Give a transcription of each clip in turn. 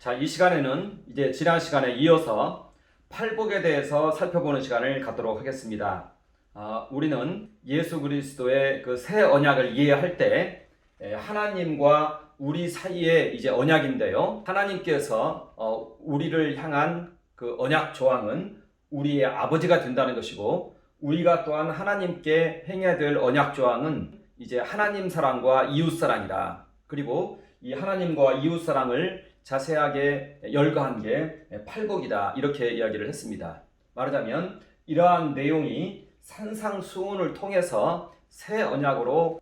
자, 이 시간에는 이제 지난 시간에 이어서 팔복에 대해서 살펴보는 시간을 갖도록 하겠습니다. 우리는 예수 그리스도의 그 새 언약을 이해할 때 하나님과 우리 사이의 이제 언약인데요. 하나님께서 우리를 향한 그 언약 조항은 우리의 아버지가 된다는 것이고, 우리가 또한 하나님께 행해야 될 언약 조항은 이제 하나님 사랑과 이웃 사랑이다. 그리고 이 하나님과 이웃 사랑을 자세하게 열거한 게 팔복이다, 이렇게 이야기를 했습니다. 말하자면 이러한 내용이 산상수훈을 통해서 새 언약으로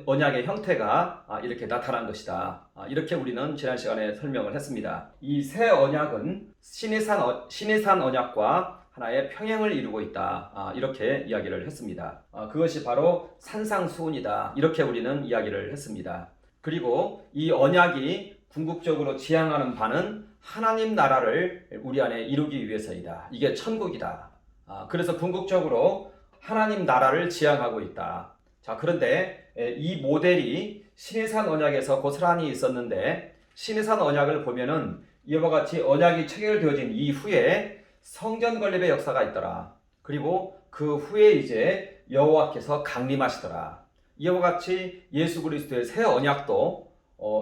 언약의 형태가 이렇게 나타난 것이다. 이렇게 우리는 지난 시간에 설명을 했습니다. 이 새 언약은 신의 산 언약과 하나의 평행을 이루고 있다. 이렇게 이야기를 했습니다. 그것이 바로 산상수훈이다. 이렇게 우리는 이야기를 했습니다. 그리고 이 언약이 궁극적으로 지향하는 바는 하나님 나라를 우리 안에 이루기 위해서이다. 이게 천국이다. 그래서 궁극적으로 하나님 나라를 지향하고 있다. 자, 그런데 이 모델이 신해산 언약에서 고스란히 있었는데, 신해산 언약을 보면은 이와 같이 언약이 체결되어진 이후에 성전 건립의 역사가 있더라. 그리고 그 후에 이제 여호와께서 강림하시더라. 이와 같이 예수 그리스도의 새 언약도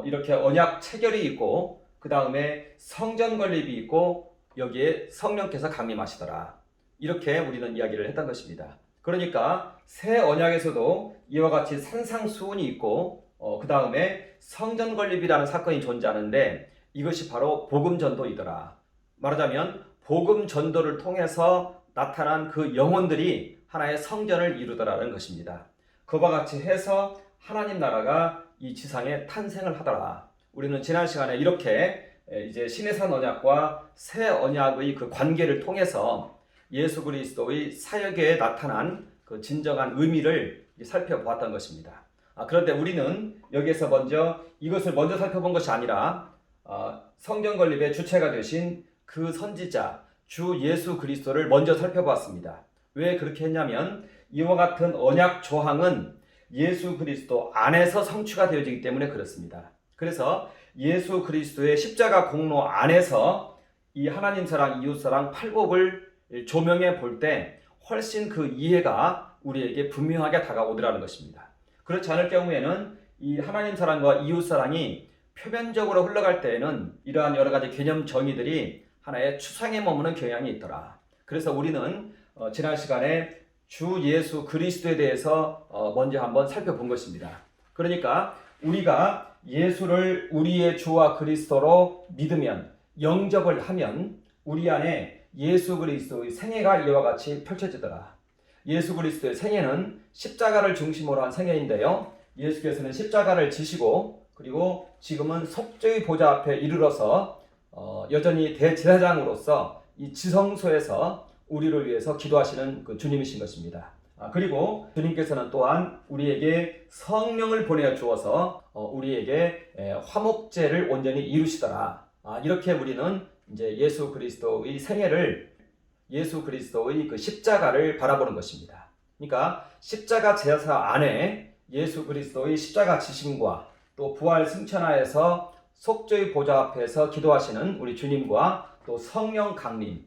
이렇게 언약 체결이 있고, 그 다음에 성전 건립이 있고, 여기에 성령께서 강림하시더라. 이렇게 우리는 이야기를 했던 것입니다. 그러니까 새 언약에서도 이와 같이 산상수훈이 있고, 그 다음에 성전 건립이라는 사건이 존재하는데, 이것이 바로 복음 전도이더라. 말하자면 복음 전도를 통해서 나타난 그 영혼들이 하나의 성전을 이루더라는 것입니다. 그와 같이 해서 하나님 나라가 이 지상에 탄생을 하더라. 우리는 지난 시간에 이렇게 이제 신해산 언약과 새 언약의 그 관계를 통해서 예수 그리스도의 사역에 나타난 그 진정한 의미를 살펴보았던 것입니다. 그런데 우리는 여기에서 이것을 먼저 살펴본 것이 아니라 성전 건립의 주체가 되신 그 선지자 주 예수 그리스도를 먼저 살펴보았습니다. 왜 그렇게 했냐면, 이와 같은 언약 조항은 예수 그리스도 안에서 성취가 되어지기 때문에 그렇습니다. 그래서 예수 그리스도의 십자가 공로 안에서 이 하나님 사랑, 이웃 사랑, 팔복을 조명해 볼 때 훨씬 그 이해가 우리에게 분명하게 다가오더라는 것입니다. 그렇지 않을 경우에는 이 하나님 사랑과 이웃 사랑이 표면적으로 흘러갈 때에는 이러한 여러 가지 개념 정의들이 하나의 추상에 머무는 경향이 있더라. 그래서 우리는 지난 시간에 주 예수 그리스도에 대해서 먼저 한번 살펴본 것입니다. 그러니까 우리가 예수를 우리의 주와 그리스도로 믿으면, 영접을 하면 우리 안에 예수 그리스도의 생애가 이와 같이 펼쳐지더라. 예수 그리스도의 생애는 십자가를 중심으로 한 생애인데요. 예수께서는 십자가를 지시고, 그리고 지금은 속죄의 보좌 앞에 이르러서 여전히 대제사장으로서 이 지성소에서 우리를 위해서 기도하시는 그 주님이신 것입니다. 그리고 주님께서는 또한 우리에게 성령을 보내어 주어서 우리에게 화목제를 온전히 이루시더라. 이렇게 우리는 이제 예수 그리스도의 생애를, 예수 그리스도의 그 십자가를 바라보는 것입니다. 그러니까 십자가 제사 안에 예수 그리스도의 십자가 지심과 또 부활 승천하에서 속죄의 보좌 앞에서 기도하시는 우리 주님과 또 성령 강림,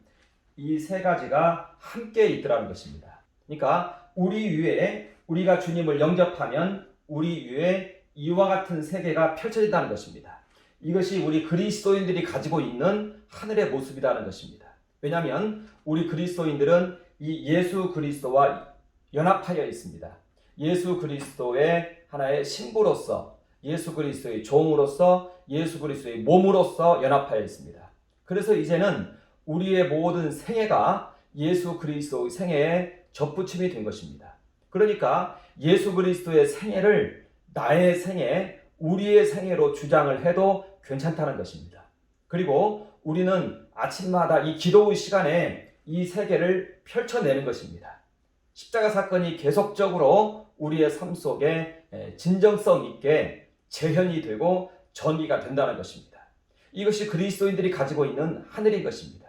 이 세 가지가 함께 있더라는 것입니다. 그러니까 우리 위에, 우리가 주님을 영접하면 우리 위에 이와 같은 세계가 펼쳐진다는 것입니다. 이것이 우리 그리스도인들이 가지고 있는 하늘의 모습이라는 것입니다. 왜냐하면 우리 그리스도인들은 이 예수 그리스도와 연합하여 있습니다. 예수 그리스도의 하나의 신부로서, 예수 그리스도의 종으로서, 예수 그리스도의 몸으로서 연합하여 있습니다. 그래서 이제는 우리의 모든 생애가 예수 그리스도의 생애에 접붙임이 된 것입니다. 그러니까 예수 그리스도의 생애를 나의 생애, 우리의 생애로 주장을 해도 괜찮다는 것입니다. 그리고 우리는 아침마다 이 기도의 시간에 이 세계를 펼쳐내는 것입니다. 십자가 사건이 계속적으로 우리의 삶 속에 진정성 있게 재현이 되고 전이가 된다는 것입니다. 이것이 그리스도인들이 가지고 있는 하늘인 것입니다.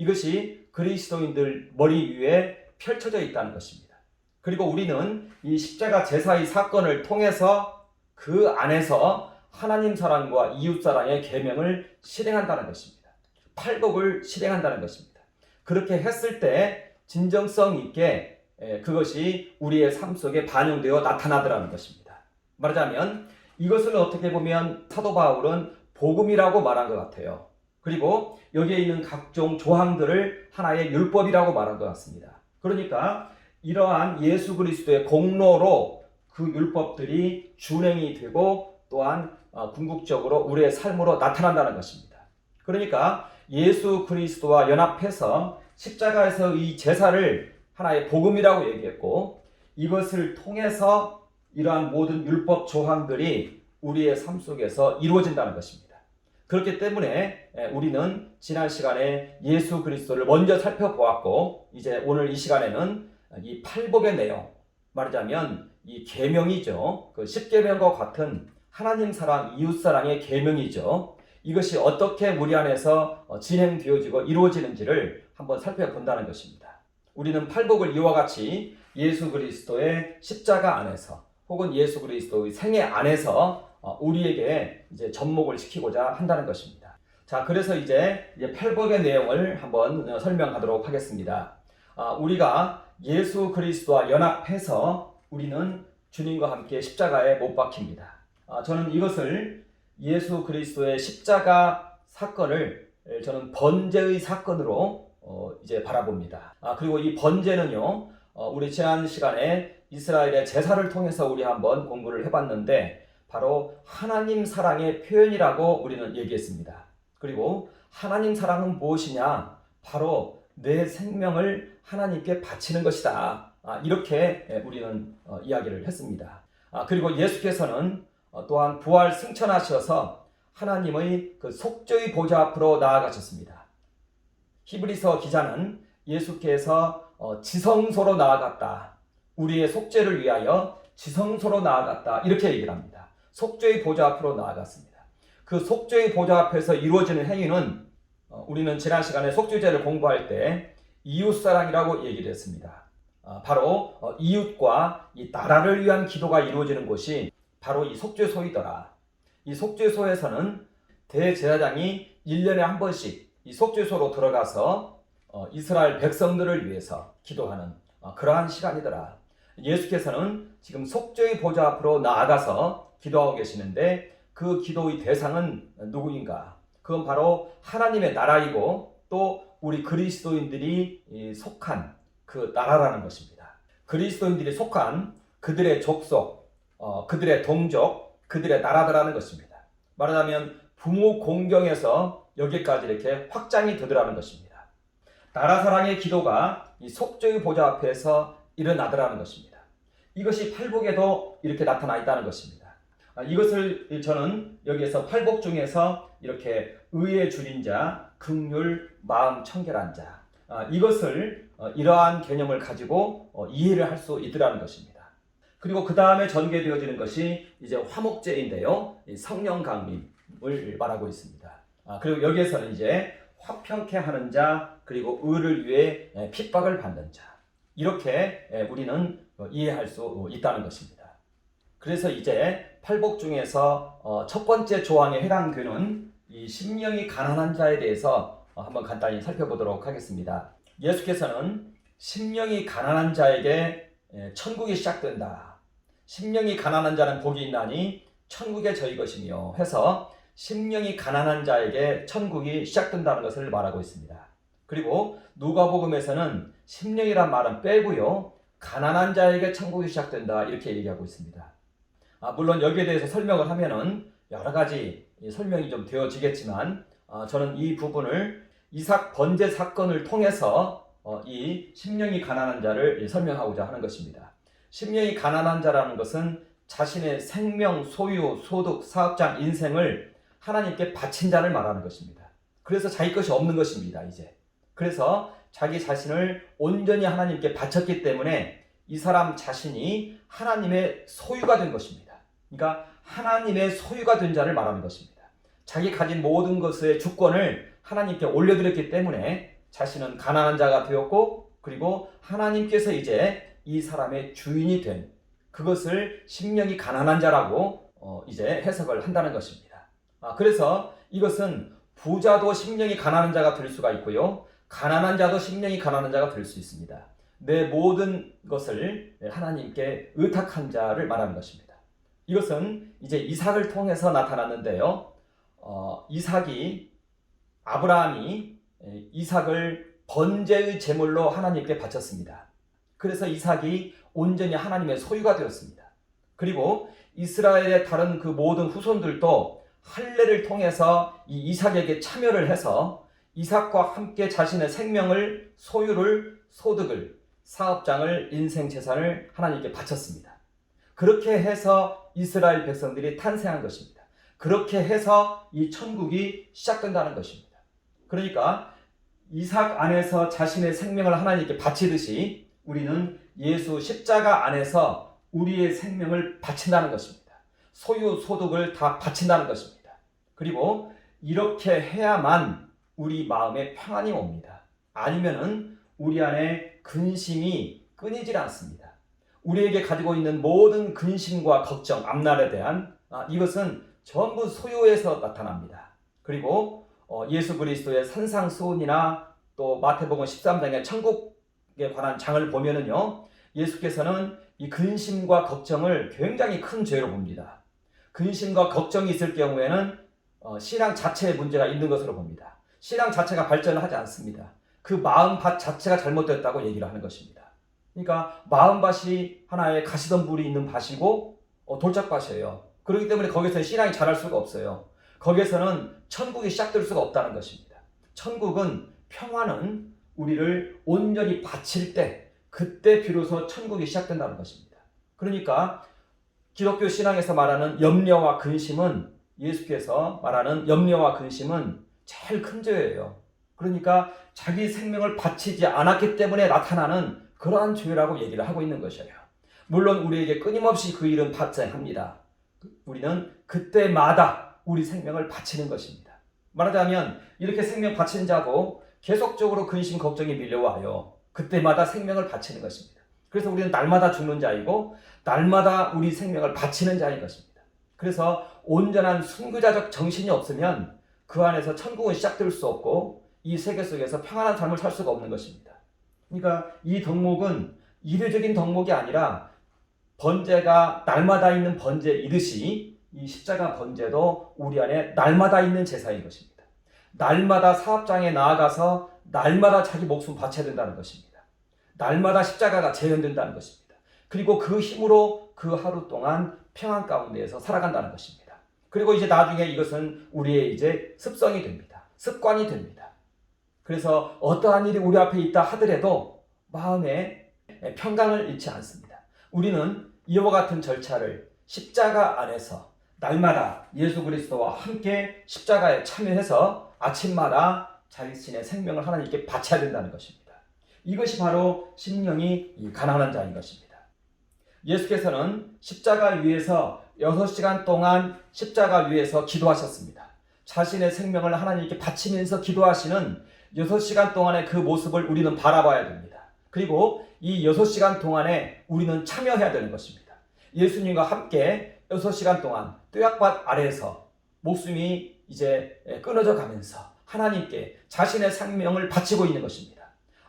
이것이 그리스도인들 머리 위에 펼쳐져 있다는 것입니다. 그리고 우리는 이 십자가 제사의 사건을 통해서 그 안에서 하나님 사랑과 이웃 사랑의 계명을 실행한다는 것입니다. 팔복을 실행한다는 것입니다. 그렇게 했을 때 진정성 있게 그것이 우리의 삶 속에 반영되어 나타나더라는 것입니다. 말하자면 이것을 어떻게 보면 사도 바울은 복음이라고 말한 것 같아요. 그리고 여기에 있는 각종 조항들을 하나의 율법이라고 말한 것 같습니다. 그러니까 이러한 예수 그리스도의 공로로 그 율법들이 준행이 되고 또한 궁극적으로 우리의 삶으로 나타난다는 것입니다. 그러니까 예수 그리스도와 연합해서 십자가에서 이 제사를 하나의 복음이라고 얘기했고, 이것을 통해서 이러한 모든 율법 조항들이 우리의 삶 속에서 이루어진다는 것입니다. 그렇기 때문에 우리는 지난 시간에 예수 그리스도를 먼저 살펴보았고, 이제 오늘 이 시간에는 이 팔복의 내용, 말하자면 이 계명이죠. 그 십계명과 같은 하나님 사랑, 이웃 사랑의 계명이죠. 이것이 어떻게 우리 안에서 진행되어지고 이루어지는지를 한번 살펴본다는 것입니다. 우리는 팔복을 이와 같이 예수 그리스도의 십자가 안에서 혹은 예수 그리스도의 생애 안에서 우리에게 이제 접목을 시키고자 한다는 것입니다. 자, 그래서 이제 팔복의 내용을 한번 설명하도록 하겠습니다. 우리가 예수 그리스도와 연합해서 우리는 주님과 함께 십자가에 못 박힙니다. 저는 이것을 예수 그리스도의 십자가 사건을 저는 번제의 사건으로 이제 바라봅니다. 그리고 이 번제는요, 우리 지난 시간에 이스라엘의 제사를 통해서 우리 한번 공부를 해봤는데 바로 하나님 사랑의 표현이라고 우리는 얘기했습니다. 그리고 하나님 사랑은 무엇이냐? 바로 내 생명을 하나님께 바치는 것이다. 이렇게 우리는 이야기를 했습니다. 그리고 예수께서는 또한 부활 승천하셔서 하나님의 그 속죄의 보좌 앞으로 나아가셨습니다. 히브리서 기자는 예수께서 지성소로 나아갔다. 우리의 속죄를 위하여 지성소로 나아갔다. 이렇게 얘기를 합니다. 속죄의 보좌 앞으로 나아갔습니다. 그 속죄의 보좌 앞에서 이루어지는 행위는 우리는 지난 시간에 속죄제를 공부할 때 이웃사랑이라고 얘기를 했습니다. 바로 이웃과 이 나라를 위한 기도가 이루어지는 곳이 바로 이 속죄소이더라. 이 속죄소에서는 대제사장이 1년에 한 번씩 이 속죄소로 들어가서 이스라엘 백성들을 위해서 기도하는 그러한 시간이더라. 예수께서는 지금 속죄의 보좌 앞으로 나아가서 기도하고 계시는데 그 기도의 대상은 누구인가? 그건 바로 하나님의 나라이고 또 우리 그리스도인들이 속한 그 나라라는 것입니다. 그리스도인들이 속한 그들의 족속, 그들의 동족, 그들의 나라더라는 것입니다. 말하자면 부모 공경에서 여기까지 이렇게 확장이 되더라는 것입니다. 나라 사랑의 기도가 이 속죄의 보좌 앞에서 일어나더라는 것입니다. 이것이 팔복에도 이렇게 나타나 있다는 것입니다. 이것을 저는 여기에서 팔복 중에서 이렇게 의에 줄인 자, 긍휼, 마음 청결한 자, 이것을 이러한 개념을 가지고 이해를 할 수 있더라는 것입니다. 그리고 그 다음에 전개되어지는 것이 이제 화목제인데요, 성령 강림을 말하고 있습니다. 그리고 여기에서는 이제 화평케 하는 자, 그리고 의를 위해 핍박을 받는 자, 이렇게 우리는 이해할 수 있다는 것입니다. 그래서 이제 팔복 중에서 첫 번째 조항에 해당되는 이 심령이 가난한 자에 대해서 한번 간단히 살펴보도록 하겠습니다. 예수께서는 심령이 가난한 자에게 천국이 시작된다. 심령이 가난한 자는 복이 있나니 천국의 저희 것이며 해서 심령이 가난한 자에게 천국이 시작된다는 것을 말하고 있습니다. 그리고 누가복음에서는 심령이란 말은 빼고요, 가난한 자에게 천국이 시작된다 이렇게 얘기하고 있습니다. 물론 여기에 대해서 설명을 하면은 여러 가지 설명이 좀 되어지겠지만 저는 이 부분을 이삭 번제 사건을 통해서 이 심령이 가난한 자를 설명하고자 하는 것입니다. 심령이 가난한 자라는 것은 자신의 생명, 소유, 소득, 사업장, 인생을 하나님께 바친 자를 말하는 것입니다. 그래서 자기 것이 없는 것입니다. 이제 그래서 자기 자신을 온전히 하나님께 바쳤기 때문에 이 사람 자신이 하나님의 소유가 된 것입니다. 그러니까 하나님의 소유가 된 자를 말하는 것입니다. 자기 가진 모든 것의 주권을 하나님께 올려드렸기 때문에 자신은 가난한 자가 되었고, 그리고 하나님께서 이제 이 사람의 주인이 된, 그것을 심령이 가난한 자라고 이제 해석을 한다는 것입니다. 그래서 이것은 부자도 심령이 가난한 자가 될 수가 있고요. 가난한 자도 심령이 가난한 자가 될 수 있습니다. 내 모든 것을 하나님께 의탁한 자를 말하는 것입니다. 이것은 이제 이삭을 통해서 나타났는데요. 아브라함이 이삭을 번제의 제물로 하나님께 바쳤습니다. 그래서 이삭이 온전히 하나님의 소유가 되었습니다. 그리고 이스라엘의 다른 그 모든 후손들도 할례를 통해서 이 이삭에게 참여를 해서 이삭과 함께 자신의 생명을, 소유를, 소득을, 사업장을, 인생 재산을 하나님께 바쳤습니다. 그렇게 해서 이스라엘 백성들이 탄생한 것입니다. 그렇게 해서 이 천국이 시작된다는 것입니다. 그러니까 이삭 안에서 자신의 생명을 하나님께 바치듯이 우리는 예수 십자가 안에서 우리의 생명을 바친다는 것입니다. 소유, 소득을 다 바친다는 것입니다. 그리고 이렇게 해야만 우리 마음에 평안이 옵니다. 아니면은 우리 안에 근심이 끊이질 않습니다. 우리에게 가지고 있는 모든 근심과 걱정, 앞날에 대한 이것은 전부 소유에서 나타납니다. 그리고 예수 그리스도의 산상수훈이나 또 마태복음 13장의 천국에 관한 장을 보면은요, 예수께서는 이 근심과 걱정을 굉장히 큰 죄로 봅니다. 근심과 걱정이 있을 경우에는 신앙 자체에 문제가 있는 것으로 봅니다. 신앙 자체가 발전을 하지 않습니다. 그 마음밭 자체가 잘못됐다고 얘기를 하는 것입니다. 그러니까 마음밭이 하나의 가시덤불이 있는 밭이고 돌짝밭이에요. 그렇기 때문에 거기서는 신앙이 자랄 수가 없어요. 거기에서는 천국이 시작될 수가 없다는 것입니다. 천국은, 평화는 우리를 온전히 바칠 때, 그때 비로소 천국이 시작된다는 것입니다. 그러니까 기독교 신앙에서 말하는 염려와 근심은, 예수께서 말하는 염려와 근심은 제일 큰 죄예요. 그러니까 자기 생명을 바치지 않았기 때문에 나타나는 그러한 죄라고 얘기를 하고 있는 것이에요. 물론 우리에게 끊임없이 그 일은 발생합니다. 우리는 그때마다 우리 생명을 바치는 것입니다. 말하자면 이렇게 생명 바치는 자고 계속적으로 근심 걱정이 밀려와요. 그때마다 생명을 바치는 것입니다. 그래서 우리는 날마다 죽는 자이고 날마다 우리 생명을 바치는 자인 것입니다. 그래서 온전한 순교자적 정신이 없으면 그 안에서 천국은 시작될 수 없고 이 세계 속에서 평안한 삶을 살 수가 없는 것입니다. 그러니까 이 덕목은 이례적인 덕목이 아니라 번제가 날마다 있는 번제이듯이 이 십자가 번제도 우리 안에 날마다 있는 제사인 것입니다. 날마다 사업장에 나아가서 날마다 자기 목숨 바쳐야 된다는 것입니다. 날마다 십자가가 재현된다는 것입니다. 그리고 그 힘으로 그 하루 동안 평안 가운데에서 살아간다는 것입니다. 그리고 이제 나중에 이것은 우리의 이제 습성이 됩니다. 습관이 됩니다. 그래서 어떠한 일이 우리 앞에 있다 하더라도 마음에 평강을 잃지 않습니다. 우리는 이와 같은 절차를 십자가 안에서 날마다 예수 그리스도와 함께 십자가에 참여해서 아침마다 자신의 생명을 하나님께 바쳐야 된다는 것입니다. 이것이 바로 심령이 가난한 자인 것입니다. 예수께서는 십자가 위에서 6시간 동안 십자가 위에서 기도하셨습니다. 자신의 생명을 하나님께 바치면서 기도하시는 6시간 동안의 그 모습을 우리는 바라봐야 됩니다. 그리고 이 6시간 동안에 우리는 참여해야 되는 것입니다. 예수님과 함께 6시간 동안 뙤약밭 아래에서 목숨이 이제 끊어져 가면서 하나님께 자신의 생명을 바치고 있는 것입니다.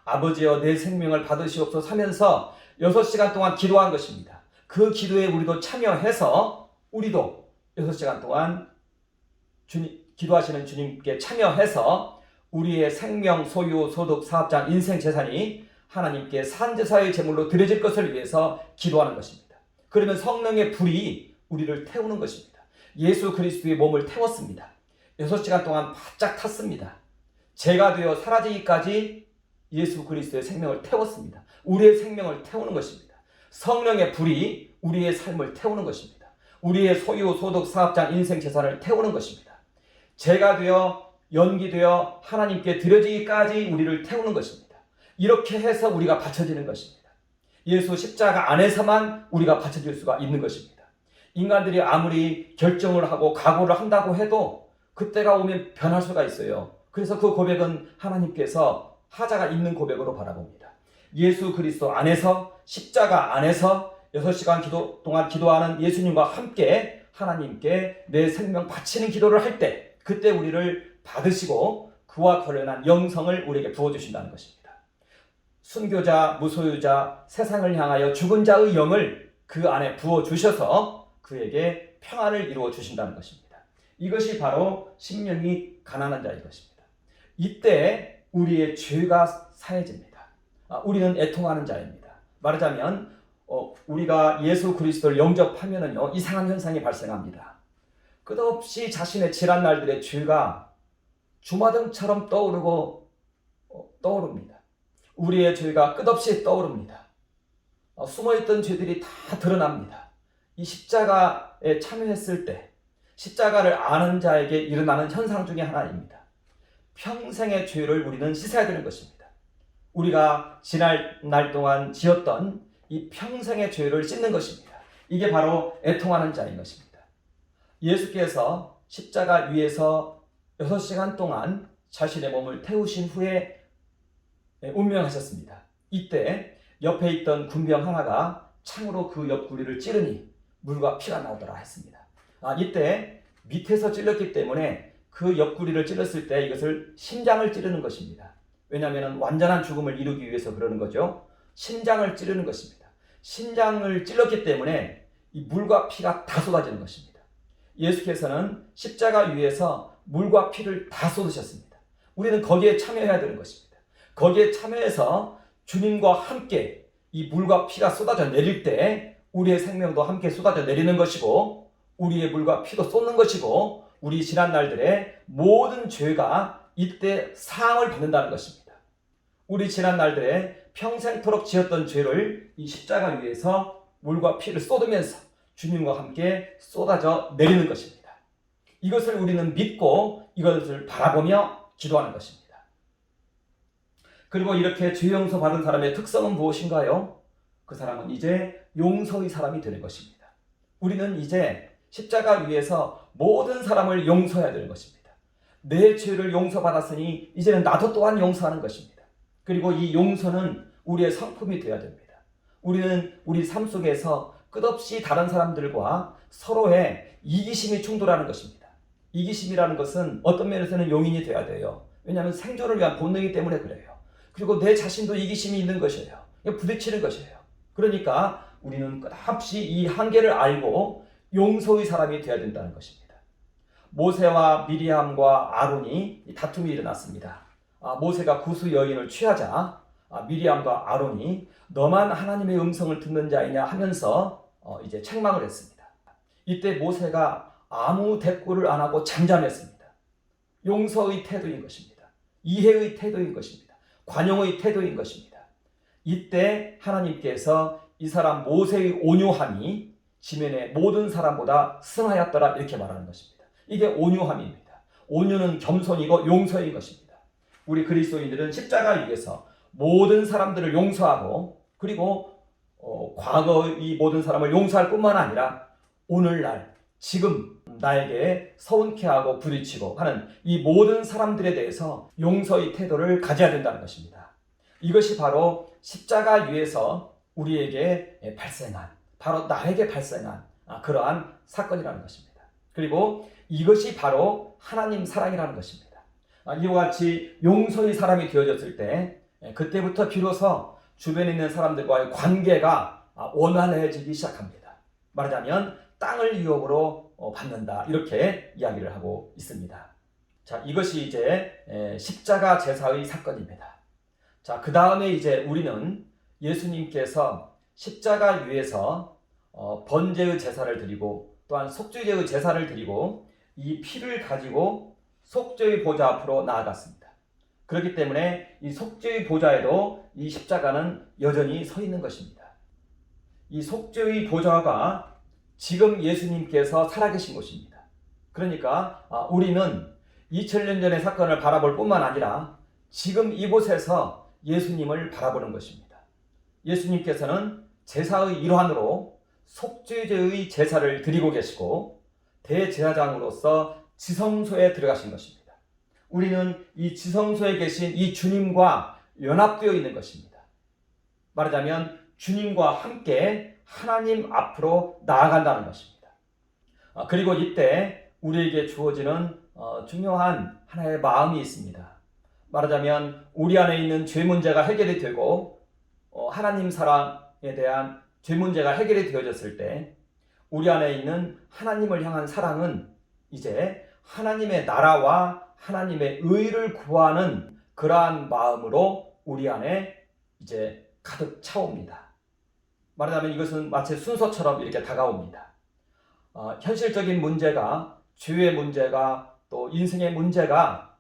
아버지여 내 생명을 받으시옵소서 하면서 6시간 동안 기도한 것입니다. 그 기도에 우리도 참여해서 우리도 6시간 동안 기도하시는 주님께 참여해서 우리의 생명, 소유, 소득, 사업장, 인생, 재산이 하나님께 산제사의 제물로 드려질 것을 위해서 기도하는 것입니다. 그러면 성령의 불이 우리를 태우는 것입니다. 예수 그리스도의 몸을 태웠습니다. 6시간 동안 바짝 탔습니다. 죄가 되어 사라지기까지 예수 그리스도의 생명을 태웠습니다. 우리의 생명을 태우는 것입니다. 성령의 불이 우리의 삶을 태우는 것입니다. 우리의 소유, 소득, 사업장, 인생, 재산을 태우는 것입니다. 죄가 되어 연기되어 하나님께 드려지기까지 우리를 태우는 것입니다. 이렇게 해서 우리가 바쳐지는 것입니다. 예수 십자가 안에서만 우리가 바쳐질 수가 있는 것입니다. 인간들이 아무리 결정을 하고 각오를 한다고 해도 그때가 오면 변할 수가 있어요. 그래서 그 고백은 하나님께서 하자가 있는 고백으로 바라봅니다. 예수 그리스도 안에서 십자가 안에서 6시간 동안 기도하는 예수님과 함께 하나님께 내 생명 바치는 기도를 할 때 그때 우리를 받으시고 그와 관련한 영성을 우리에게 부어주신다는 것입니다. 순교자, 무소유자, 세상을 향하여 죽은 자의 영을 그 안에 부어주셔서 그에게 평안을 이루어 주신다는 것입니다. 이것이 바로 심령이 가난한 자인 것입니다. 이때 우리의 죄가 사해집니다. 우리는 애통하는 자입니다. 말하자면 우리가 예수 그리스도를 영접하면은요, 이상한 현상이 발생합니다. 끝없이 자신의 지난 날들의 죄가 주마등처럼 떠오릅니다. 우리의 죄가 끝없이 떠오릅니다. 숨어있던 죄들이 다 드러납니다. 이 십자가에 참여했을 때 십자가를 아는 자에게 일어나는 현상 중에 하나입니다. 평생의 죄를 우리는 씻어야 되는 것입니다. 우리가 지난 날 동안 지었던 이 평생의 죄를 씻는 것입니다. 이게 바로 애통하는 자인 것입니다. 예수께서 십자가 위에서 6시간 동안 자신의 몸을 태우신 후에 운명하셨습니다. 이때 옆에 있던 군병 하나가 창으로 그 옆구리를 찌르니 물과 피가 나오더라 했습니다. 이때 밑에서 찔렀기 때문에 그 옆구리를 찔렀을 때 이것을 심장을 찌르는 것입니다. 왜냐하면 완전한 죽음을 이루기 위해서 그러는 거죠. 심장을 찌르는 것입니다. 심장을 찔렀기 때문에 이 물과 피가 다 쏟아지는 것입니다. 예수께서는 십자가 위에서 물과 피를 다 쏟으셨습니다. 우리는 거기에 참여해야 되는 것입니다. 거기에 참여해서 주님과 함께 이 물과 피가 쏟아져 내릴 때 우리의 생명도 함께 쏟아져 내리는 것이고 우리의 물과 피도 쏟는 것이고 우리 지난 날들의 모든 죄가 이때 사함을 받는다는 것입니다. 우리 지난 날들의 평생토록 지었던 죄를 이 십자가 위에서 물과 피를 쏟으면서 주님과 함께 쏟아져 내리는 것입니다. 이것을 우리는 믿고 이것을 바라보며 기도하는 것입니다. 그리고 이렇게 죄 용서 받은 사람의 특성은 무엇인가요? 그 사람은 이제 용서의 사람이 되는 것입니다. 우리는 이제 십자가 위에서 모든 사람을 용서해야 되는 것입니다. 내 죄를 용서받았으니 이제는 나도 또한 용서하는 것입니다. 그리고 이 용서는 우리의 성품이 되어야 됩니다. 우리는 우리 삶 속에서 끝없이 다른 사람들과 서로의 이기심이 충돌하는 것입니다. 이기심이라는 것은 어떤 면에서는 용인이 되어야 돼요. 왜냐하면 생존을 위한 본능이기 때문에 그래요. 그리고 내 자신도 이기심이 있는 것이에요. 부딪히는 것이에요. 그러니까 우리는 끝없이 이 한계를 알고 용서의 사람이 되어야 된다는 것입니다. 모세와 미리암과 아론이 다툼이 일어났습니다. 모세가 구수 여인을 취하자 미리암과 아론이 너만 하나님의 음성을 듣는 자이냐 하면서 이제 책망을 했습니다. 이때 모세가 아무 대꾸를 안 하고 잠잠했습니다. 용서의 태도인 것입니다. 이해의 태도인 것입니다. 관용의 태도인 것입니다. 이때 하나님께서 이 사람 모세의 온유함이 지면의 모든 사람보다 승하였더라 이렇게 말하는 것입니다. 이게 온유함입니다. 온유는 겸손이고 용서인 것입니다. 우리 그리스도인들은 십자가 위에서 모든 사람들을 용서하고 그리고 과거의 모든 사람을 용서할 뿐만 아니라 오늘날 지금 나에게 서운케 하고 부딪히고 하는 이 모든 사람들에 대해서 용서의 태도를 가져야 된다는 것입니다. 이것이 바로 십자가 위에서 우리에게 발생한 바로 나에게 발생한 그러한 사건이라는 것입니다. 그리고 이것이 바로 하나님 사랑이라는 것입니다. 이와 같이 용서의 사람이 되어졌을 때 그때부터 비로소 주변에 있는 사람들과의 관계가 원활해지기 시작합니다. 말하자면 땅을 유업으로 받는다 이렇게 이야기를 하고 있습니다. 자, 이것이 이제 십자가 제사의 사건입니다. 자, 그 다음에 이제 우리는 예수님께서 십자가 위에서 번제의 제사를 드리고 또한 속죄제의 제사를 드리고 이 피를 가지고 속죄의 보좌 앞으로 나아갔습니다. 그렇기 때문에 이 속죄의 보좌에도 이 십자가는 여전히 서 있는 것입니다. 이 속죄의 보좌가 지금 예수님께서 살아계신 곳입니다. 그러니까 우리는 2000년 전의 사건을 바라볼 뿐만 아니라 지금 이곳에서 예수님을 바라보는 것입니다. 예수님께서는 제사의 일환으로 속죄제의 제사를 드리고 계시고 대제사장으로서 지성소에 들어가신 것입니다. 우리는 이 지성소에 계신 이 주님과 연합되어 있는 것입니다. 말하자면 주님과 함께 하나님 앞으로 나아간다는 것입니다. 그리고 이때 우리에게 주어지는 중요한 하나의 마음이 있습니다. 말하자면 우리 안에 있는 죄 문제가 해결이 되고 하나님 사랑에 대한 죄 문제가 해결이 되어졌을 때 우리 안에 있는 하나님을 향한 사랑은 이제 하나님의 나라와 하나님의 의를 구하는 그러한 마음으로 우리 안에 이제 가득 차옵니다. 말하자면 이것은 마치 순서처럼 이렇게 다가옵니다. 현실적인 문제가, 죄의 문제가, 또 인생의 문제가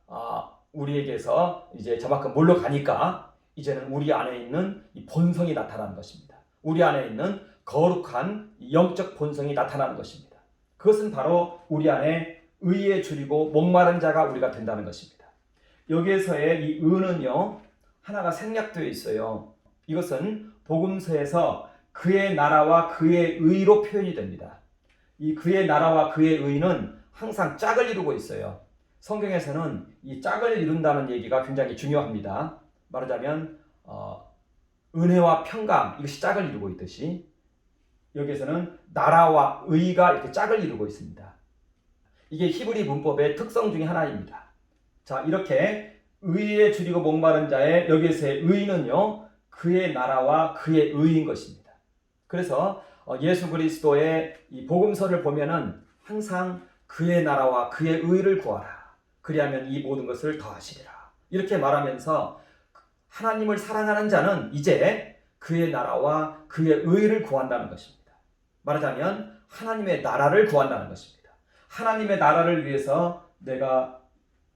우리에게서 이제 저만큼 몰려가니까 이제는 우리 안에 있는 이 본성이 나타나는 것입니다. 우리 안에 있는 거룩한 영적 본성이 나타나는 것입니다. 그것은 바로 우리 안에 의에 줄이고 목마른 자가 우리가 된다는 것입니다. 여기에서의 이 의는요, 하나가 생략되어 있어요. 이것은 복음서에서 그의 나라와 그의 의로 표현이 됩니다. 이 그의 나라와 그의 의는 항상 짝을 이루고 있어요. 성경에서는 이 짝을 이룬다는 얘기가 굉장히 중요합니다. 말하자면 은혜와 평강, 이것이 짝을 이루고 있듯이 여기에서는 나라와 의가 이렇게 짝을 이루고 있습니다. 이게 히브리 문법의 특성 중에 하나입니다. 자, 이렇게 의에 줄이고 목마른 자의 여기에서의 의는요, 그의 나라와 그의 의인 것입니다. 그래서 예수 그리스도의 이 복음서를 보면은 항상 그의 나라와 그의 의를 구하라. 그리하면 이 모든 것을 더하시리라. 이렇게 말하면서 하나님을 사랑하는 자는 이제 그의 나라와 그의 의를 구한다는 것입니다. 말하자면 하나님의 나라를 구한다는 것입니다. 하나님의 나라를 위해서 내가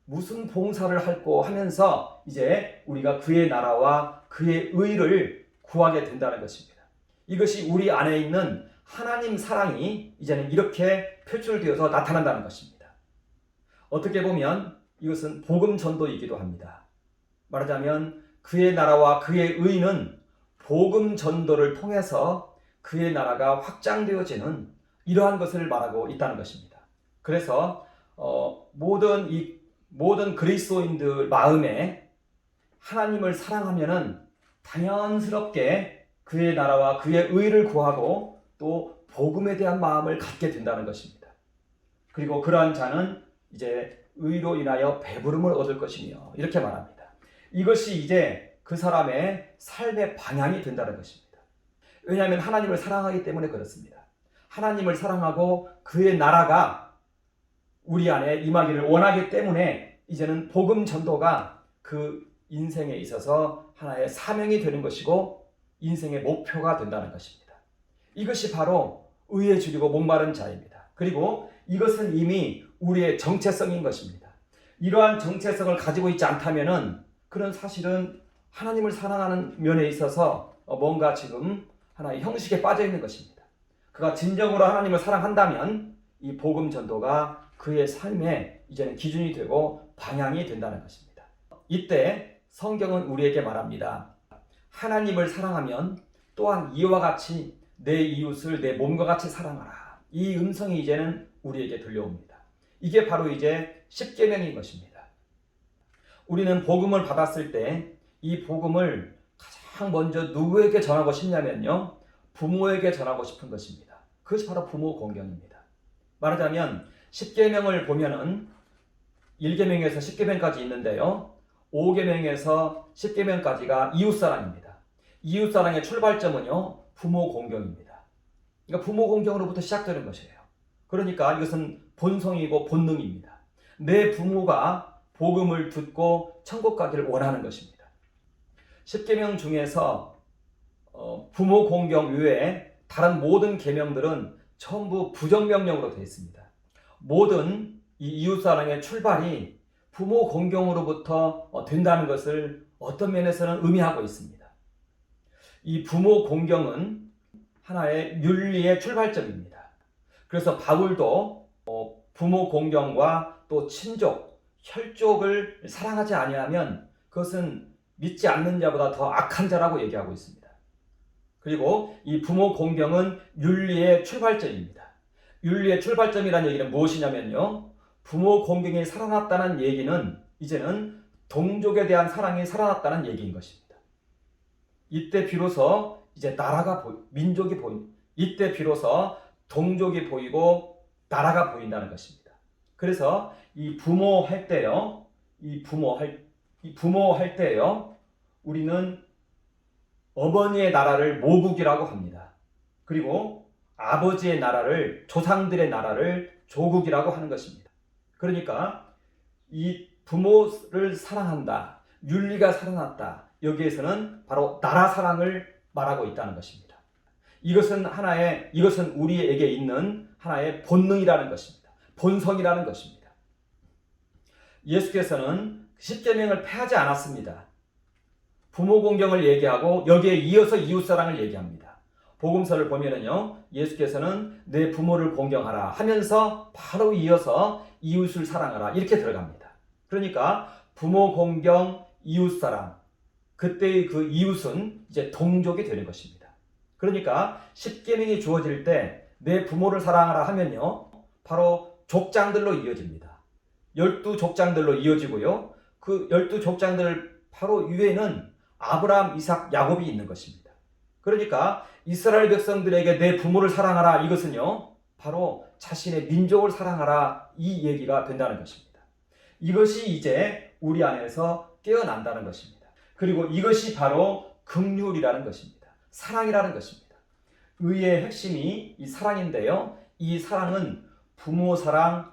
무슨 봉사를 할고 하면서 이제 우리가 그의 나라와 그의 의를 구하게 된다는 것입니다. 이것이 우리 안에 있는 하나님 사랑이 이제는 이렇게 표출되어서 나타난다는 것입니다. 어떻게 보면 이것은 복음 전도이기도 합니다. 말하자면 그의 나라와 그의 의는 복음 전도를 통해서 그의 나라가 확장되어지는 이러한 것을 말하고 있다는 것입니다. 그래서 모든 그리스도인들 마음에 하나님을 사랑하면은 당연스럽게 그의 나라와 그의 의를 구하고 또 복음에 대한 마음을 갖게 된다는 것입니다. 그리고 그러한 자는 이제 의로 인하여 배부름을 얻을 것이며 이렇게 말합니다. 이것이 이제 그 사람의 삶의 방향이 된다는 것입니다. 왜냐하면 하나님을 사랑하기 때문에 그렇습니다. 하나님을 사랑하고 그의 나라가 우리 안에 임하기를 원하기 때문에 이제는 복음 전도가 그 인생에 있어서 하나의 사명이 되는 것이고 인생의 목표가 된다는 것입니다. 이것이 바로 의에 줄이고 목마른 자입니다. 그리고 이것은 이미 우리의 정체성인 것입니다. 이러한 정체성을 가지고 있지 않다면은 그런 사실은 하나님을 사랑하는 면에 있어서 뭔가 지금 하나의 형식에 빠져 있는 것입니다. 그가 진정으로 하나님을 사랑한다면 이 복음 전도가 그의 삶에 이제는 기준이 되고 방향이 된다는 것입니다. 이때 성경은 우리에게 말합니다. 하나님을 사랑하면 또한 이와 같이 내 이웃을 내 몸과 같이 사랑하라. 이 음성이 이제는 우리에게 들려옵니다. 이게 바로 이제 십계명인 것입니다. 우리는 복음을 받았을 때 이 복음을 가장 먼저 누구에게 전하고 싶냐면요, 부모에게 전하고 싶은 것입니다. 그것이 바로 부모 공경입니다. 말하자면 십계명을 보면은 1계명에서 10계명까지 있는데요, 5계명에서 10계명까지가 이웃사랑입니다. 이웃사랑의 출발점은요, 부모 공경입니다. 그러니까 부모 공경으로부터 시작되는 것이에요. 그러니까 이것은 본성이고 본능입니다. 내 부모가 복음을 듣고 천국 가기를 원하는 것입니다. 10계명 중에서 부모 공경 외에 다른 모든 계명들은 전부 부정명령으로 되어 있습니다. 모든 이 이웃사랑의 출발이 부모 공경으로부터 된다는 것을 어떤 면에서는 의미하고 있습니다. 이 부모 공경은 하나의 윤리의 출발점입니다. 그래서 바울도 부모 공경과 또 친족, 혈족을 사랑하지 아니하면 그것은 믿지 않는 자보다 더 악한 자라고 얘기하고 있습니다. 그리고 이 부모 공경은 윤리의 출발점입니다. 윤리의 출발점이라는 얘기는 무엇이냐면요, 부모 공경이 살아났다는 얘기는 이제는 동족에 대한 사랑이 살아났다는 얘기인 것입니다. 이때 비로소 이제 나라가 민족이 이때 비로소 동족이 보이고 나라가 보인다는 것입니다. 그래서 이 부모할 때요, 부모할 때요, 우리는 어머니의 나라를 모국이라고 합니다. 그리고 아버지의 나라를, 조상들의 나라를 조국이라고 하는 것입니다. 그러니까 이 부모를 사랑한다, 윤리가 살아났다, 여기에서는 바로 나라 사랑을 말하고 있다는 것입니다. 이것은 우리에게 있는 하나의 본능이라는 것입니다. 본성이라는 것입니다. 예수께서는 십계명을 폐하지 않았습니다. 부모 공경을 얘기하고 여기에 이어서 이웃사랑을 얘기합니다. 복음서를 보면은요, 예수께서는 내 부모를 공경하라 하면서 바로 이어서 이웃을 사랑하라 이렇게 들어갑니다. 그러니까 부모 공경, 이웃사랑, 그때의 그 이웃은 이제 동족이 되는 것입니다. 그러니까 십계명이 주어질 때 내 부모를 사랑하라 하면요, 바로 족장들로 이어집니다. 12족장들로 이어지고요, 그 12족장들 바로 위에는 아브라함, 이삭, 야곱이 있는 것입니다. 그러니까 이스라엘 백성들에게 내 부모를 사랑하라, 이것은요 바로 자신의 민족을 사랑하라, 이 얘기가 된다는 것입니다. 이것이 이제 우리 안에서 깨어난다는 것입니다. 그리고 이것이 바로 긍휼이라는 것입니다. 사랑이라는 것입니다. 의의 핵심이 이 사랑인데요, 이 사랑은 부모 사랑,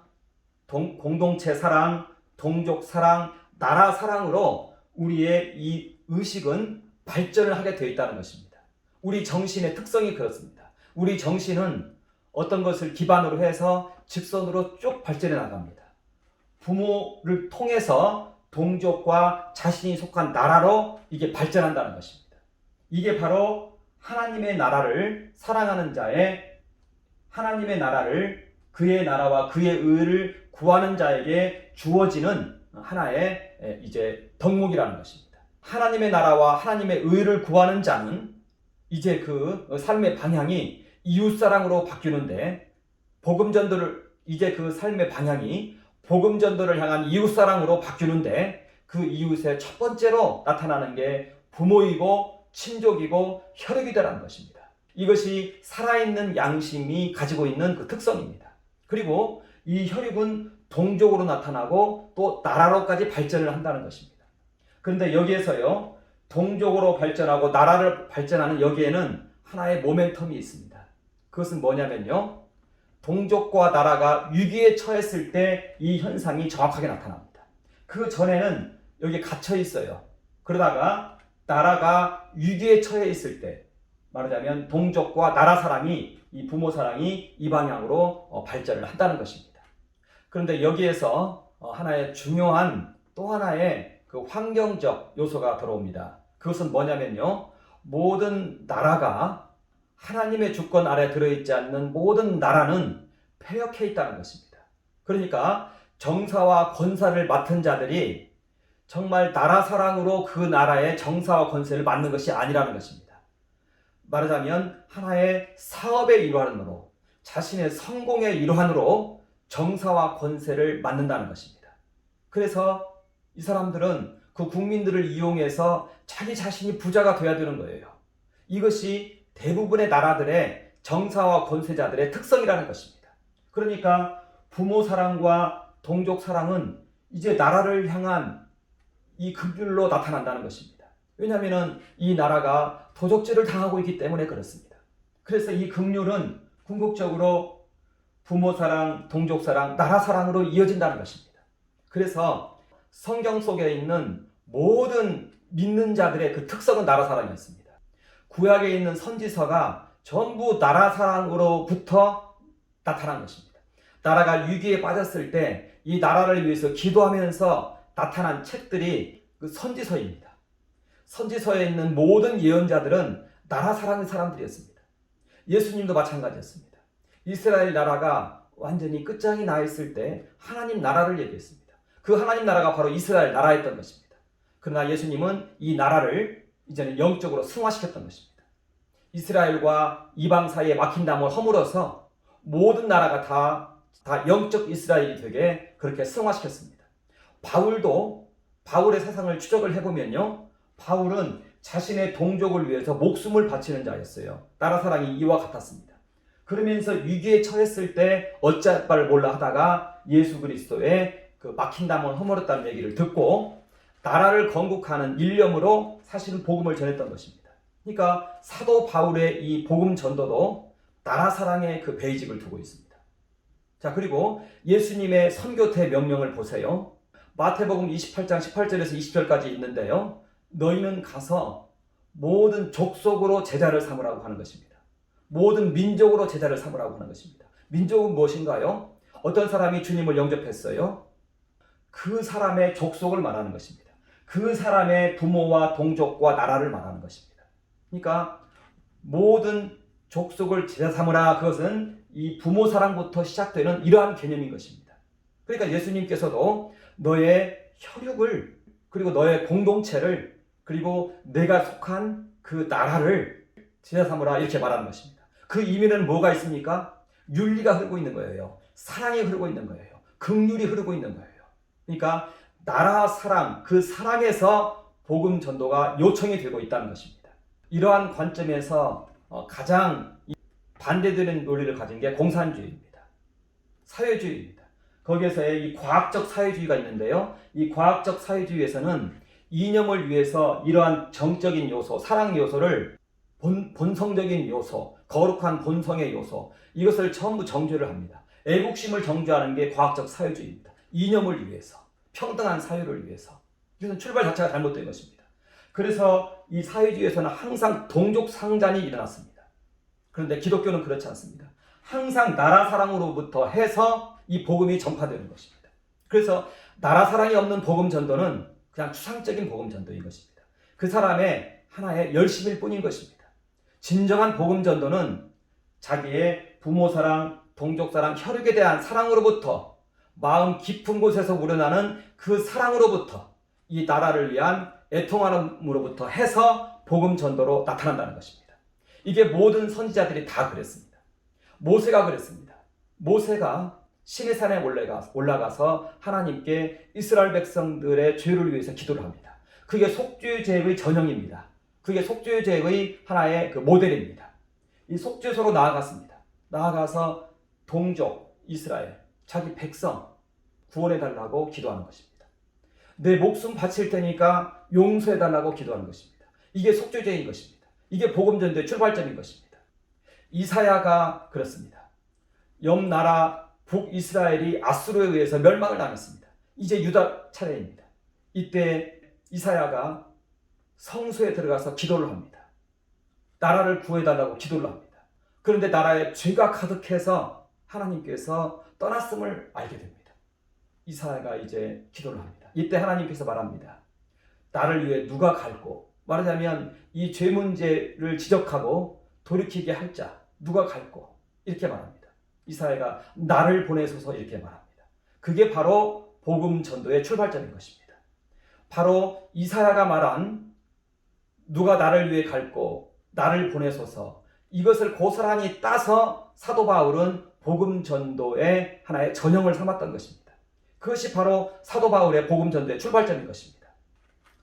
공동체 사랑, 동족 사랑, 나라 사랑으로 우리의 이 의식은 발전을 하게 되어 있다는 것입니다. 우리 정신의 특성이 그렇습니다. 우리 정신은 어떤 것을 기반으로 해서 직선으로 쭉 발전해 나갑니다. 부모를 통해서 동족과 자신이 속한 나라로 이게 발전한다는 것입니다. 이게 바로 하나님의 나라를 사랑하는 자의, 하나님의 나라를, 그의 나라와 그의 의를 구하는 자에게 주어지는 하나의 이제 덕목이라는 것입니다. 하나님의 나라와 하나님의 의를 구하는 자는 이제 그 삶의 방향이 이웃사랑으로 바뀌는데, 이제 그 삶의 방향이 복음전도를 향한 이웃사랑으로 바뀌는데, 그 이웃의 첫 번째로 나타나는 게 부모이고 친족이고 혈육이다라는 것입니다. 이것이 살아있는 양심이 가지고 있는 그 특성입니다. 그리고 이 혈육은 동족으로 나타나고 또 나라로까지 발전을 한다는 것입니다. 그런데 여기에서요, 동족으로 발전하고 나라를 발전하는 여기에는 하나의 모멘텀이 있습니다. 그것은 뭐냐면요, 동족과 나라가 위기에 처했을 때 이 현상이 정확하게 나타납니다. 그 전에는 여기 갇혀 있어요. 그러다가 나라가 위기에 처해 있을 때, 말하자면 동족과 나라 사랑이, 이 부모 사랑이 이 방향으로 발전을 한다는 것입니다. 그런데 여기에서 하나의 중요한 또 하나의 그 환경적 요소가 들어옵니다. 그것은 뭐냐면요, 모든 나라가, 하나님의 주권 아래 들어있지 않는 모든 나라는 폐역해 있다는 것입니다. 그러니까 정사와 권사를 맡은 자들이 정말 나라 사랑으로 그 나라의 정사와 권세를 맡는 것이 아니라는 것입니다. 말하자면 하나의 사업의 일환으로, 자신의 성공의 일환으로 정사와 권세를 맡는다는 것입니다. 그래서 이 사람들은 그 국민들을 이용해서 자기 자신이 부자가 되어야 되는 거예요. 이것이 대부분의 나라들의 정사와 권세자들의 특성이라는 것입니다. 그러니까 부모 사랑과 동족 사랑은 이제 나라를 향한 이 긍휼로 나타난다는 것입니다. 왜냐하면 이 나라가 도적질을 당하고 있기 때문에 그렇습니다. 그래서 이 긍휼은 궁극적으로 부모 사랑, 동족 사랑, 나라 사랑으로 이어진다는 것입니다. 그래서 성경 속에 있는 모든 믿는 자들의 그 특성은 나라 사랑이었습니다. 구약에 있는 선지서가 전부 나라 사랑으로부터 나타난 것입니다. 나라가 위기에 빠졌을 때 이 나라를 위해서 기도하면서 나타난 책들이 그 선지서입니다. 선지서에 있는 모든 예언자들은 나라 사랑의 사람들이었습니다. 예수님도 마찬가지였습니다. 이스라엘 나라가 완전히 끝장이 나 있을 때 하나님 나라를 얘기했습니다. 그 하나님 나라가 바로 이스라엘 나라였던 것입니다. 그러나 예수님은 이 나라를 이제는 영적으로 승화시켰던 것입니다. 이스라엘과 이방 사이에 막힌 담을 허물어서 모든 나라가 다 영적 이스라엘이 되게 그렇게 승화시켰습니다. 바울의 세상을 추적을 해보면요, 바울은 자신의 동족을 위해서 목숨을 바치는 자였어요. 나라 사랑이 이와 같았습니다. 그러면서 위기에 처했을 때 어찌할 바를 몰라 하다가 예수 그리스도의 그 막힌 담을 허물었다는 얘기를 듣고 나라를 건국하는 일념으로 사실은 복음을 전했던 것입니다. 그러니까 사도 바울의 이 복음 전도도 나라 사랑의 그 베이직을 두고 있습니다. 자, 그리고 예수님의 선교태 명령을 보세요. 마태복음 28장 18절에서 20절까지 있는데요. 너희는 가서 모든 족속으로 제자를 삼으라고 하는 것입니다. 모든 민족으로 제자를 삼으라고 하는 것입니다. 민족은 무엇인가요? 어떤 사람이 주님을 영접했어요. 그 사람의 족속을 말하는 것입니다. 그 사람의 부모와 동족과 나라를 말하는 것입니다. 그러니까 모든 족속을 제자 삼으라, 그것은 이 부모 사랑부터 시작되는 이러한 개념인 것입니다. 그러니까 예수님께서도 너의 혈육을, 그리고 너의 공동체를, 그리고 내가 속한 그 나라를 제자 삼으라 이렇게 말하는 것입니다. 그 의미는 뭐가 있습니까? 윤리가 흐르고 있는 거예요. 사랑이 흐르고 있는 거예요. 긍휼이 흐르고 있는 거예요. 그러니까 나라 사랑, 그 사랑에서 복음 전도가 요청이 되고 있다는 것입니다. 이러한 관점에서 가장 반대되는 논리를 가진 게 공산주의입니다. 사회주의입니다. 거기에서의 이 과학적 사회주의가 있는데요. 이 과학적 사회주의에서는 이념을 위해서 이러한 정적인 요소, 사랑 요소를 본성적인 요소, 거룩한 본성의 요소, 이것을 전부 정죄를 합니다. 애국심을 정죄하는 게 과학적 사회주의입니다. 이념을 위해서, 평등한 사회를 위해서. 이것은 출발 자체가 잘못된 것입니다. 그래서 이 사회주의에서는 항상 동족 상잔이 일어났습니다. 그런데 기독교는 그렇지 않습니다. 항상 나라 사랑으로부터 해서 이 복음이 전파되는 것입니다. 그래서 나라 사랑이 없는 복음 전도는 그냥 추상적인 복음 전도인 것입니다. 그 사람의 하나의 열심일 뿐인 것입니다. 진정한 복음 전도는 자기의 부모 사랑, 동족 사랑, 혈육에 대한 사랑으로부터, 마음 깊은 곳에서 우러나는 그 사랑으로부터, 이 나라를 위한 애통함으로부터 해서 복음 전도로 나타난다는 것입니다. 이게 모든 선지자들이 다 그랬습니다. 모세가 그랬습니다. 모세가 시내산에 올라가서 하나님께 이스라엘 백성들의 죄를 위해서 기도를 합니다. 그게 속죄제의 전형입니다. 그게 속죄제의 하나의 그 모델입니다. 이 속죄소로 나아갔습니다. 나아가서 동족 이스라엘, 자기 백성 구원해달라고 기도하는 것입니다. 내 목숨 바칠 테니까 용서해달라고 기도하는 것입니다. 이게 속죄제인 것입니다. 이게 복음전도의 출발점인 것입니다. 이사야가 그렇습니다. 옆 나라 북이스라엘이 아수르에 의해서 멸망을 당했습니다. 이제 유다 차례입니다. 이때 이사야가 성소에 들어가서 기도를 합니다. 나라를 구해달라고 기도를 합니다. 그런데 나라에 죄가 가득해서 하나님께서 떠났음을 알게 됩니다. 이사야가 이제 기도를 합니다. 이때 하나님께서 말합니다. 나를 위해 누가 갈고, 말하자면 이 죄 문제를 지적하고 돌이키게 할 자 누가 갈고, 이렇게 말합니다. 이사야가 나를 보내소서 이렇게 말합니다. 그게 바로 복음 전도의 출발점인 것입니다. 바로 이사야가 말한 누가 나를 위해 갈고 나를 보내소서, 이것을 고스란히 따서 사도 바울은 복음 전도의 하나의 전형을 삼았던 것입니다. 그것이 바로 사도 바울의 복음 전도의 출발점인 것입니다.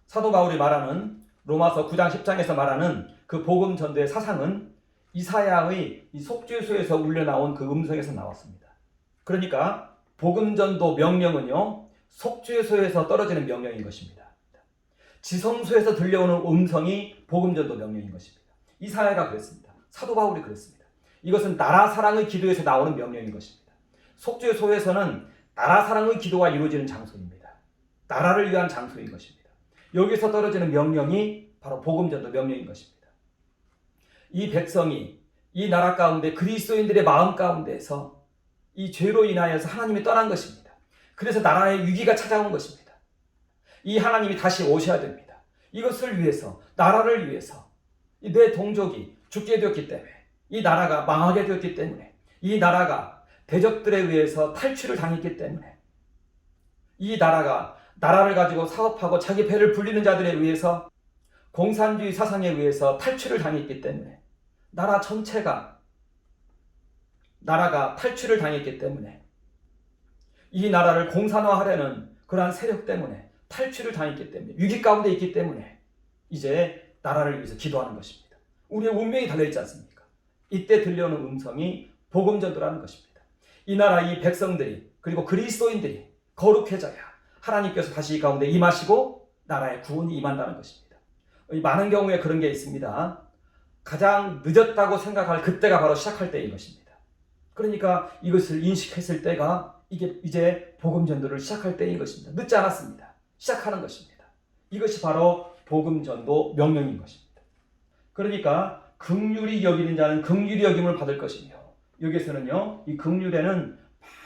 사도 바울이 말하는 로마서 9장 10장에서 말하는 그 복음 전도의 사상은 이사야의 이 속죄소에서 울려나온 그 음성에서 나왔습니다. 그러니까 복음 전도 명령은요, 속죄소에서 떨어지는 명령인 것입니다. 지성소에서 들려오는 음성이 복음 전도 명령인 것입니다. 이사야가 그랬습니다. 사도 바울이 그랬습니다. 이것은 나라 사랑의 기도에서 나오는 명령인 것입니다. 속죄소에서는 나라 사랑의 기도가 이루어지는 장소입니다. 나라를 위한 장소인 것입니다. 여기서 떨어지는 명령이 바로 복음 전도 명령인 것입니다. 이 백성이 이 나라 가운데 그리스도인들의 마음 가운데에서 이 죄로 인하여서 하나님이 떠난 것입니다. 그래서 나라의 위기가 찾아온 것입니다. 이 하나님이 다시 오셔야 됩니다. 이것을 위해서, 나라를 위해서, 내 동족이 죽게 되었기 때문에, 이 나라가 망하게 되었기 때문에, 이 나라가 대적들에 의해서 탈취를 당했기 때문에, 이 나라가 나라를 가지고 사업하고 자기 배를 불리는 자들에 의해서, 공산주의 사상에 의해서 탈취를 당했기 때문에, 나라 전체가, 나라가 탈취를 당했기 때문에, 이 나라를 공산화하려는 그러한 세력 때문에, 탈취를 당했기 때문에, 위기 가운데 있기 때문에 이제 나라를 위해서 기도하는 것입니다. 우리의 운명이 달려있지 않습니까? 이때 들려오는 음성이 복음 전도라는 것입니다. 이 나라 이 백성들이 그리고 그리스도인들이 거룩해져야 하나님께서 다시 이 가운데 임하시고 나라의 구원이 임한다는 것입니다. 많은 경우에 그런 게 있습니다. 가장 늦었다고 생각할 그때가 바로 시작할 때인 것입니다. 그러니까 이것을 인식했을 때가 이게 이제 복음 전도를 시작할 때인 것입니다. 늦지 않았습니다. 시작하는 것입니다. 이것이 바로 복음 전도 명령인 것입니다. 그러니까 긍휼히 여기는 자는 긍휼히 여김을 받을 것이며, 여기서는요 이 긍휼에는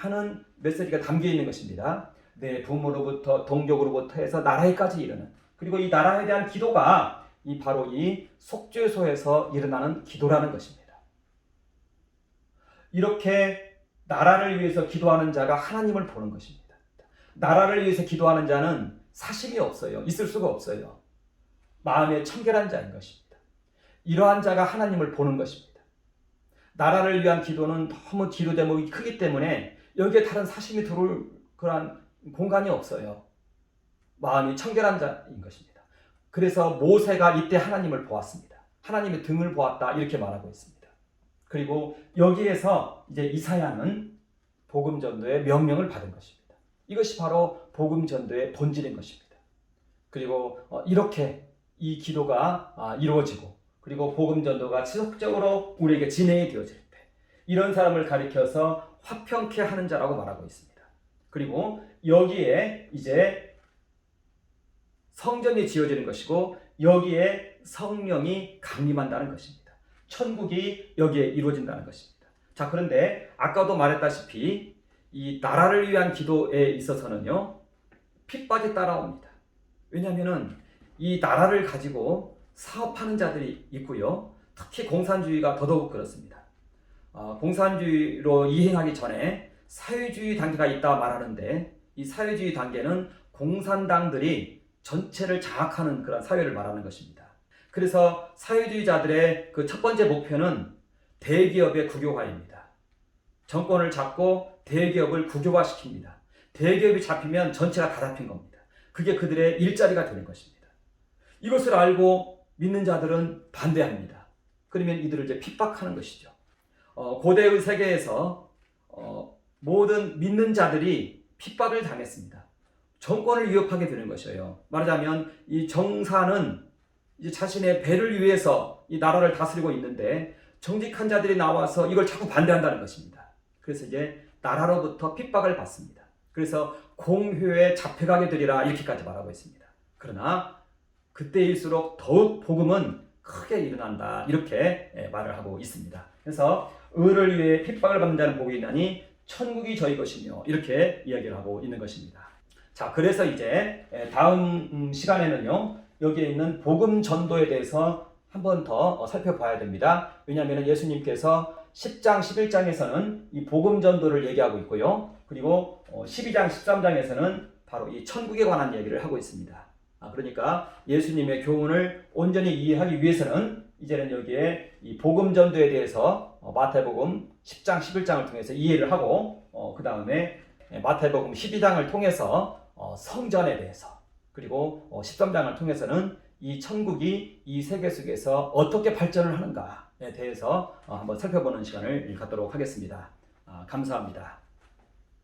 많은 메시지가 담겨 있는 것입니다. 내 부모로부터 동족으로부터 해서 나라에까지 이르는, 그리고 이 나라에 대한 기도가 이 바로 이 속죄소에서 일어나는 기도라는 것입니다. 이렇게 나라를 위해서 기도하는 자가 하나님을 보는 것입니다. 나라를 위해서 기도하는 자는 사심이 없어요. 있을 수가 없어요. 마음에 청결한 자인 것입니다. 이러한 자가 하나님을 보는 것입니다. 나라를 위한 기도는 너무 기도 대목이 크기 때문에 여기에 다른 사심이 들어올 그러한 공간이 없어요. 마음이 청결한 자인 것입니다. 그래서 모세가 이때 하나님을 보았습니다. 하나님의 등을 보았다 이렇게 말하고 있습니다. 그리고 여기에서 이제 이사야는 복음 전도의 명령을 받은 것입니다. 이것이 바로 복음 전도의 본질인 것입니다. 그리고 이렇게 이 기도가 이루어지고, 그리고 복음 전도가 지속적으로 우리에게 진행이 되어질 때 이런 사람을 가리켜서 화평케 하는 자라고 말하고 있습니다. 그리고 여기에 이제 성전이 지어지는 것이고 여기에 성령이 강림한다는 것입니다. 천국이 여기에 이루어진다는 것입니다. 자, 그런데 아까도 말했다시피 이 나라를 위한 기도에 있어서는요 핍박이 따라옵니다. 왜냐하면 이 나라를 가지고 사업하는 자들이 있고요. 특히 공산주의가 더더욱 그렇습니다. 공산주의로 이행하기 전에 사회주의 단계가 있다 말하는데, 이 사회주의 단계는 공산당들이 전체를 장악하는 그런 사회를 말하는 것입니다. 그래서 사회주의자들의 그 첫 번째 목표는 대기업의 국유화입니다. 정권을 잡고 대기업을 국유화시킵니다. 대기업이 잡히면 전체가 다 잡힌 겁니다. 그게 그들의 일자리가 되는 것입니다. 이것을 알고 믿는 자들은 반대합니다. 그러면 이들을 이제 핍박하는 것이죠. 고대의 세계에서 모든 믿는 자들이 핍박을 당했습니다. 정권을 위협하게 되는 것이에요. 말하자면 이 정사는 이제 자신의 배를 위해서 이 나라를 다스리고 있는데 정직한 자들이 나와서 이걸 자꾸 반대한다는 것입니다. 그래서 이제 나라로부터 핍박을 받습니다. 그래서 공회에 잡혀가게 되리라 이렇게까지 말하고 있습니다. 그러나 그때일수록 더욱 복음은 크게 일어난다 이렇게 말을 하고 있습니다. 그래서 의를 위해 핍박을 받는 자는 복이 있나니 천국이 저희 것이며 이렇게 이야기를 하고 있는 것입니다. 자, 그래서 이제 다음 시간에는요 여기에 있는 복음 전도에 대해서 한 번 더 살펴봐야 됩니다. 왜냐하면 예수님께서 10장 11장에서는 이 복음 전도를 얘기하고 있고요, 그리고 12장 13장에서는 바로 이 천국에 관한 얘기를 하고 있습니다. 그러니까 예수님의 교훈을 온전히 이해하기 위해서는 이제는 여기에 이 복음 전도에 대해서 마태복음 10장 11장을 통해서 이해를 하고 그 다음에 마태복음 12장을 통해서 성전에 대해서, 그리고 13장을 통해서는 이 천국이 이 세계 속에서 어떻게 발전을 하는가에 대해서 한번 살펴보는 시간을 갖도록 하겠습니다. 감사합니다.